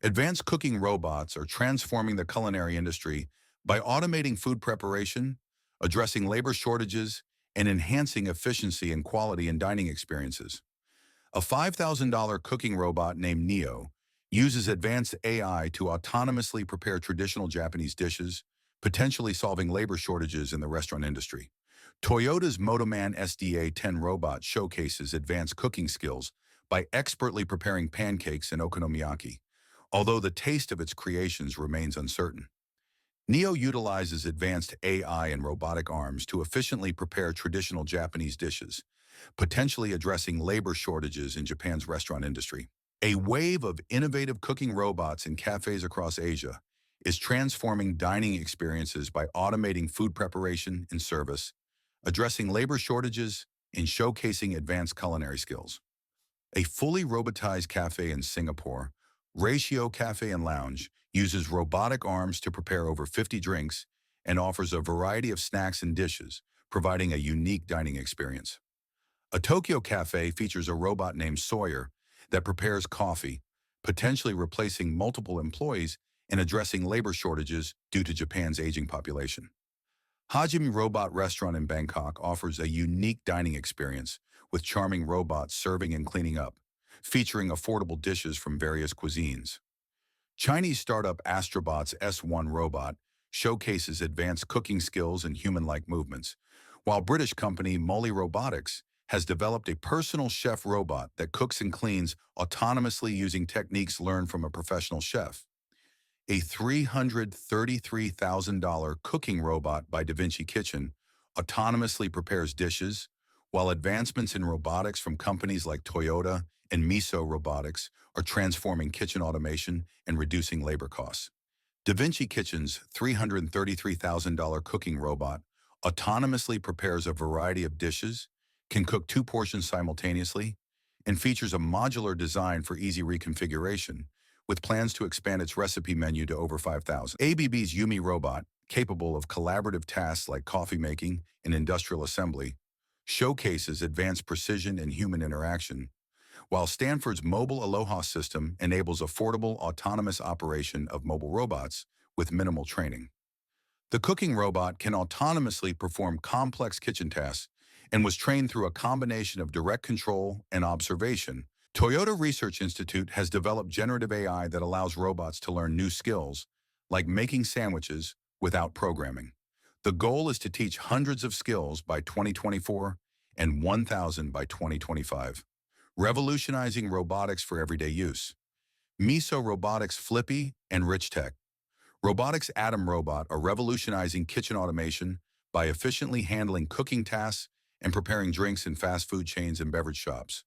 Advanced cooking robots are transforming the culinary industry by automating food preparation, addressing labor shortages, and enhancing efficiency and quality in dining experiences. A $5,000 cooking robot named Neo uses advanced AI to autonomously prepare traditional Japanese dishes, potentially solving labor shortages in the restaurant industry. Toyota's Motoman SDA-10 robot showcases advanced cooking skills by expertly preparing pancakes and okonomiyaki, although the taste of its creations remains uncertain. Neo utilizes advanced AI and robotic arms to efficiently prepare traditional Japanese dishes, potentially addressing labor shortages in Japan's restaurant industry. A wave of innovative cooking robots in cafes across Asia is transforming dining experiences by automating food preparation and service, addressing labor shortages, and showcasing advanced culinary skills. A fully robotized cafe in Singapore, Ratio Cafe and Lounge, uses robotic arms to prepare over 50 drinks and offers a variety of snacks and dishes, providing a unique dining experience. A Tokyo cafe features a robot named Sawyer that prepares coffee, potentially replacing multiple employees and addressing labor shortages due to Japan's aging population. Hajime Robot Restaurant in Bangkok offers a unique dining experience with charming robots serving and cleaning up, featuring affordable dishes from various cuisines. Chinese startup Astrobot's S1 robot showcases advanced cooking skills and human-like movements, while British company Moley Robotics has developed a personal chef robot that cooks and cleans autonomously using techniques learned from a professional chef. A $333,000 cooking robot by Da Vinci Kitchen autonomously prepares dishes, while advancements in robotics from companies like Toyota and Miso Robotics are transforming kitchen automation and reducing labor costs. Da Vinci Kitchen's $333,000 cooking robot autonomously prepares a variety of dishes, can cook 2 portions simultaneously, and features a modular design for easy reconfiguration, with plans to expand its recipe menu to over 5,000. ABB's Yumi robot, capable of collaborative tasks like coffee making and industrial assembly, showcases advanced precision and human interaction, while Stanford's mobile Aloha system enables affordable autonomous operation of mobile robots with minimal training. The cooking robot can autonomously perform complex kitchen tasks and was trained through a combination of direct control and observation. Toyota Research Institute has developed generative AI that allows robots to learn new skills, like making sandwiches, without programming. The goal is to teach hundreds of skills by 2024 and 1,000 by 2025, revolutionizing robotics for everyday use. Miso Robotics Flippy and Rich Tech. Robotics Atom Robot are revolutionizing kitchen automation by efficiently handling cooking tasks and preparing drinks in fast food chains and beverage shops.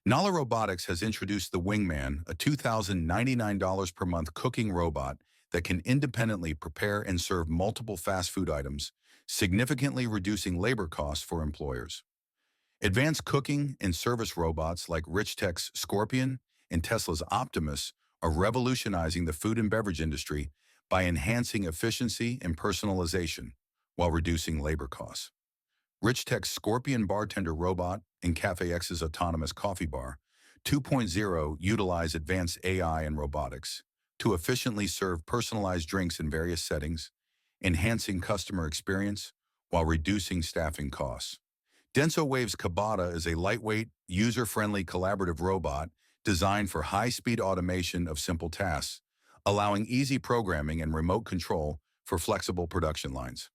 Nala Robotics has introduced the Wingman, a $2,099 per month cooking robot that can independently prepare and serve multiple fast food items, significantly reducing labor costs for employers. Advanced cooking and service robots like Richtech's Scorpion and Tesla's Optimus are revolutionizing the food and beverage industry by enhancing efficiency and personalization while reducing labor costs. Richtech's Scorpion bartender robot and Cafe X's autonomous coffee bar 2.0 utilize advanced AI and robotics to efficiently serve personalized drinks in various settings, enhancing customer experience while reducing staffing costs. DensoWave's Kabata is a lightweight, user-friendly collaborative robot designed for high-speed automation of simple tasks, allowing easy programming and remote control for flexible production lines.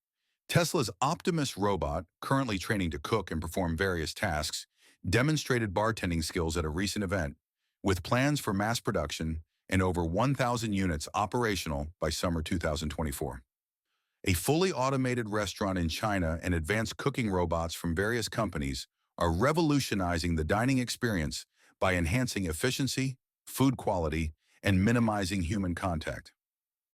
Tesla's Optimus robot, currently training to cook and perform various tasks, demonstrated bartending skills at a recent event, with plans for mass production and over 1,000 units operational by summer 2024. A fully automated restaurant in China and advanced cooking robots from various companies are revolutionizing the dining experience by enhancing efficiency, food quality, and minimizing human contact.